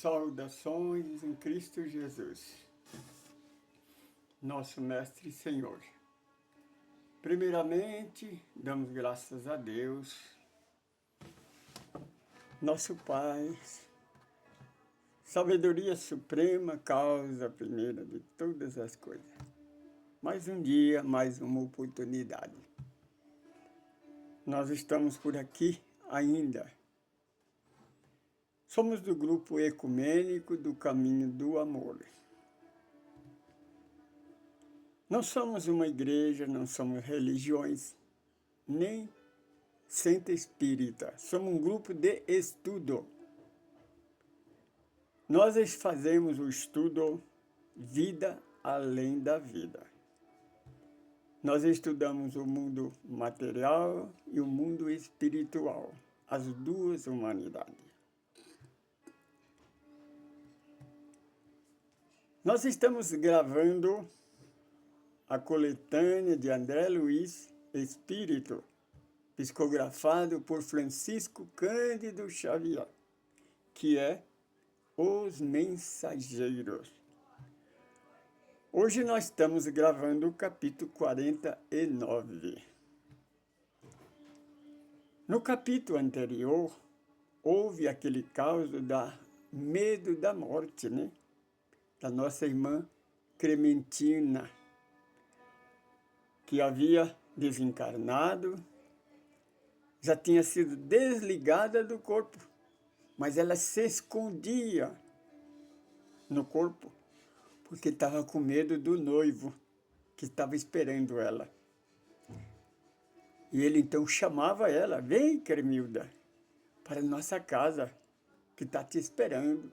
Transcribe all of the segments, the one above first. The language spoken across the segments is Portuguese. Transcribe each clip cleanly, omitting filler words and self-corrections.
Saudações em Cristo Jesus, nosso Mestre e Senhor. Primeiramente, damos graças a Deus, nosso Pai, sabedoria suprema, causa primeira de todas as coisas. Mais um dia, mais uma oportunidade. Nós estamos por aqui ainda. Somos do grupo ecumênico do Caminho do Amor. Não somos uma igreja, não somos religiões, nem centro espírita. Somos um grupo de estudo. Nós fazemos o estudo vida além da vida. Nós estudamos o mundo material e o mundo espiritual, as duas humanidades. Nós estamos gravando a coletânea de André Luiz Espírito, psicografado por Francisco Cândido Xavier, que é Os Mensageiros. Hoje nós estamos gravando o capítulo 49. No capítulo anterior, houve aquele caos da medo da morte, né? Da nossa irmã Clementina, que havia desencarnado, já tinha sido desligada do corpo, mas ela se escondia no corpo, porque estava com medo do noivo, que estava esperando ela. E ele então chamava ela: vem, Cremilda, para nossa casa, que está te esperando.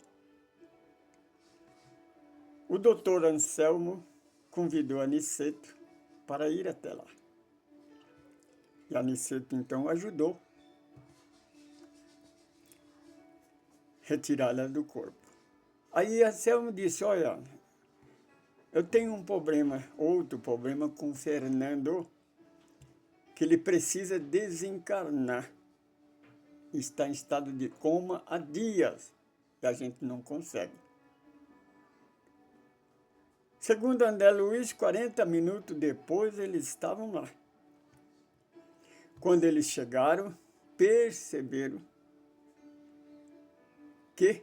O doutor Anselmo convidou Aniceto para ir até lá. E Aniceto então ajudou a retirá-la do corpo. Aí Anselmo disse: olha, eu tenho um problema, outro problema com o Fernando, que ele precisa desencarnar. Está em estado de coma há dias e a gente não consegue. Segundo André Luiz, 40 minutos depois eles estavam lá. Quando eles chegaram, perceberam que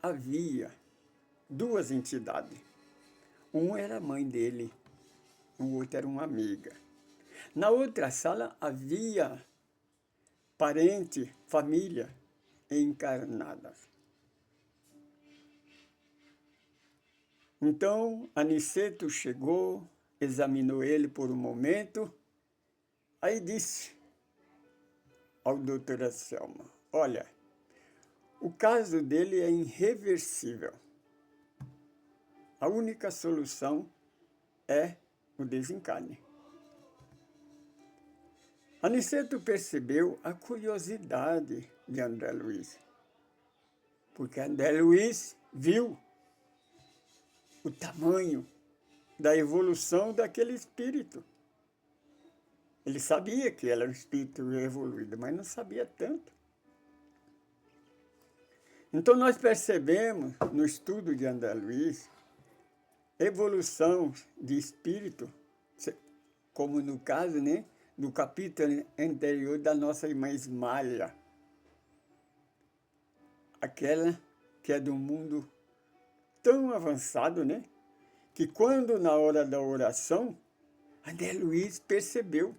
havia duas entidades. Um era a mãe dele, o outro era uma amiga. Na outra sala havia parente, família encarnadas. Então, Aniceto chegou, examinou ele por um momento, aí disse ao doutor Anselmo: olha, o caso dele é irreversível. A única solução é o desencarne. Aniceto percebeu a curiosidade de André Luiz, porque André Luiz viu o tamanho da evolução daquele espírito. Ele sabia que era um espírito evoluído, mas não sabia tanto. Então nós percebemos no estudo de André Luiz evolução de espírito, como no caso, né, do capítulo anterior da nossa irmã Ismália, aquela que é do mundo tão avançado, né, que quando na hora da oração, André Luiz percebeu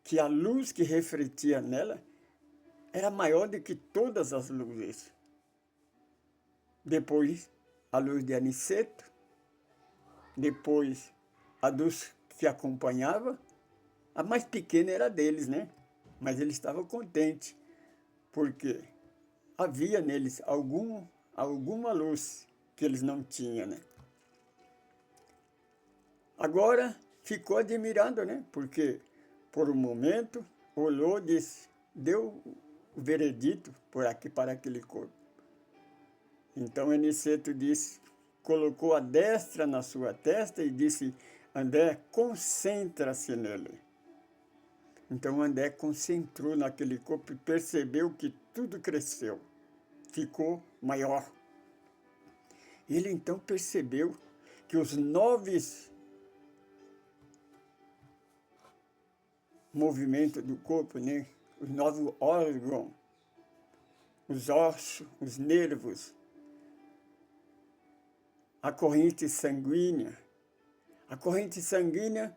que a luz que refletia nela era maior do que todas as luzes. Depois, a luz de Aniceto, depois a luz que acompanhava, a mais pequena era deles, né? Mas ele estava contente, porque havia neles alguma luz que eles não tinham, né? Agora ficou admirado, né? Porque por um momento olhou, disse, deu o veredito para aquele corpo. Então Aniceto disse, colocou a destra na sua testa e disse: André, concentra-se nele. Então André concentrou naquele corpo e percebeu que tudo cresceu, ficou maior. Ele então percebeu que os 9 movimentos do corpo, né? Os 9 órgãos, os ossos, os nervos, a corrente sanguínea. A corrente sanguínea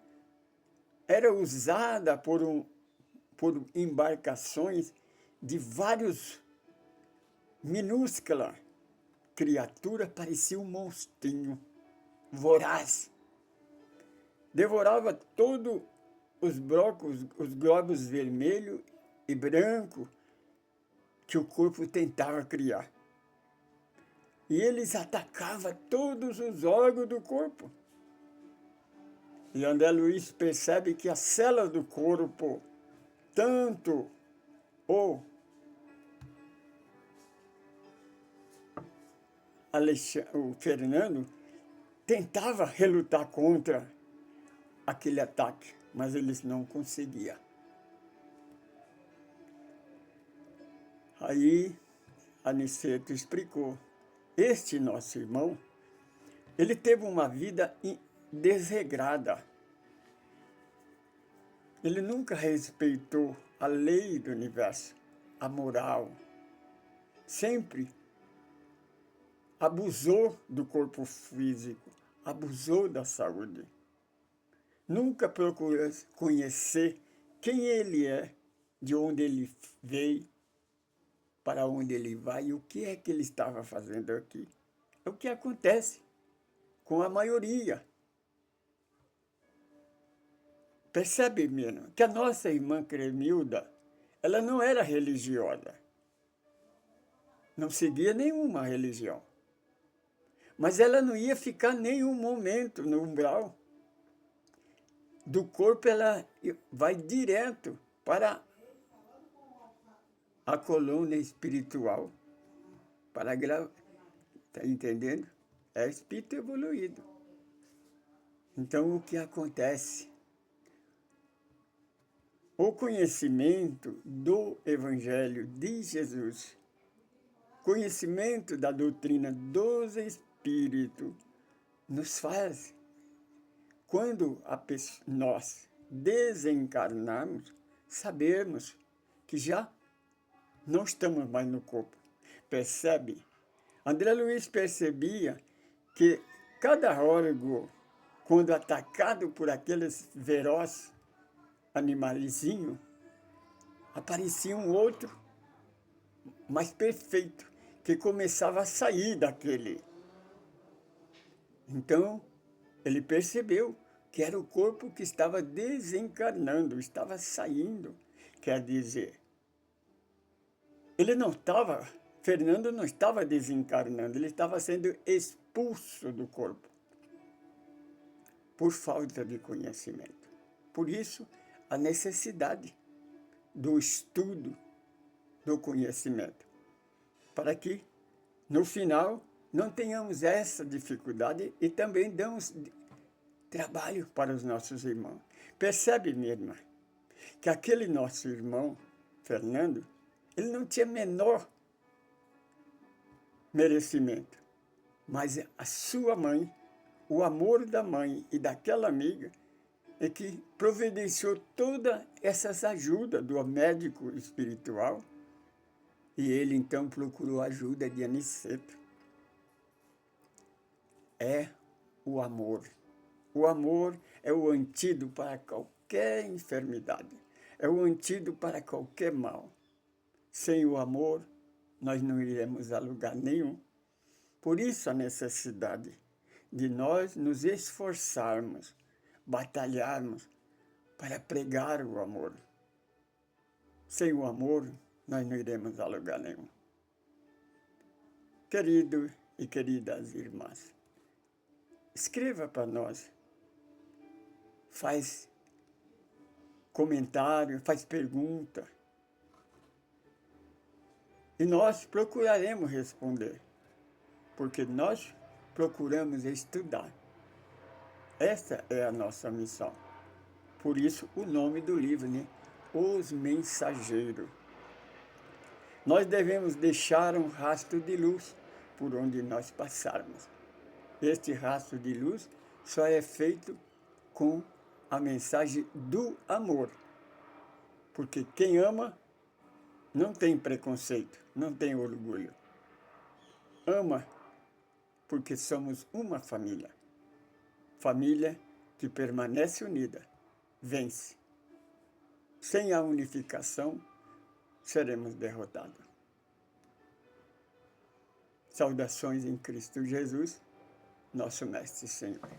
era usada por embarcações de vários minúsculas criaturas, parecia um monstrinho voraz. Devorava todos os glóbulos vermelhos e brancos que o corpo tentava criar. E eles atacavam todos os órgãos do corpo. E André Luiz percebe que as células do corpo, tanto o Fernando, tentava relutar contra aquele ataque, mas eles não conseguiam. Aí, Aniceto explicou, este nosso irmão, ele teve uma vida desregrada. Ele nunca respeitou a lei do universo, a moral. Sempre abusou do corpo físico, abusou da saúde. Nunca procurou conhecer quem ele é, de onde ele veio, para onde ele vai e o que é que ele estava fazendo aqui. É o que acontece com a maioria. Percebe, menino, que a nossa irmã Cremilda, ela não era religiosa. Não seguia nenhuma religião. Mas ela não ia ficar nenhum momento no umbral. Do corpo ela vai direto para a coluna espiritual. Está entendendo? É espírito evoluído. Então, o que acontece? O conhecimento do Evangelho de Jesus, conhecimento da doutrina dos Espíritos, nos faz, quando nós desencarnarmos, sabermos que já não estamos mais no corpo. Percebe? André Luiz percebia que cada órgão, quando atacado por aqueles ferozes animalizinhos, aparecia um outro mais perfeito, que começava a sair daquele. Então, ele percebeu que era o corpo que estava desencarnando, estava saindo. Quer dizer, Fernando não estava desencarnando, ele estava sendo expulso do corpo por falta de conhecimento. Por isso, a necessidade do estudo, do conhecimento, para que, no final, não tenhamos essa dificuldade e também damos trabalho para os nossos irmãos. Percebe, minha irmã, que aquele nosso irmão, Fernando, ele não tinha menor merecimento, mas a sua mãe, o amor da mãe e daquela amiga, é que providenciou todas essas ajudas do médico espiritual, e ele então procurou a ajuda de Aniceto. É o amor. O amor é o antídoto para qualquer enfermidade, é o antídoto para qualquer mal. Sem o amor, nós não iremos a lugar nenhum. Por isso a necessidade de nós nos esforçarmos, batalharmos para pregar o amor. Sem o amor, nós não iremos a lugar nenhum. Querido e queridas irmãs, escreva para nós, faz comentário, faz pergunta, e nós procuraremos responder, porque nós procuramos estudar. Essa é a nossa missão. Por isso o nome do livro, né? Os Mensageiros. Nós devemos deixar um rastro de luz por onde nós passarmos. Este rastro de luz só é feito com a mensagem do amor. Porque quem ama não tem preconceito, não tem orgulho. Ama porque somos uma família. Família que permanece unida, vence. Sem a unificação, seremos derrotados. Saudações em Cristo Jesus, nosso Mestre e Senhor.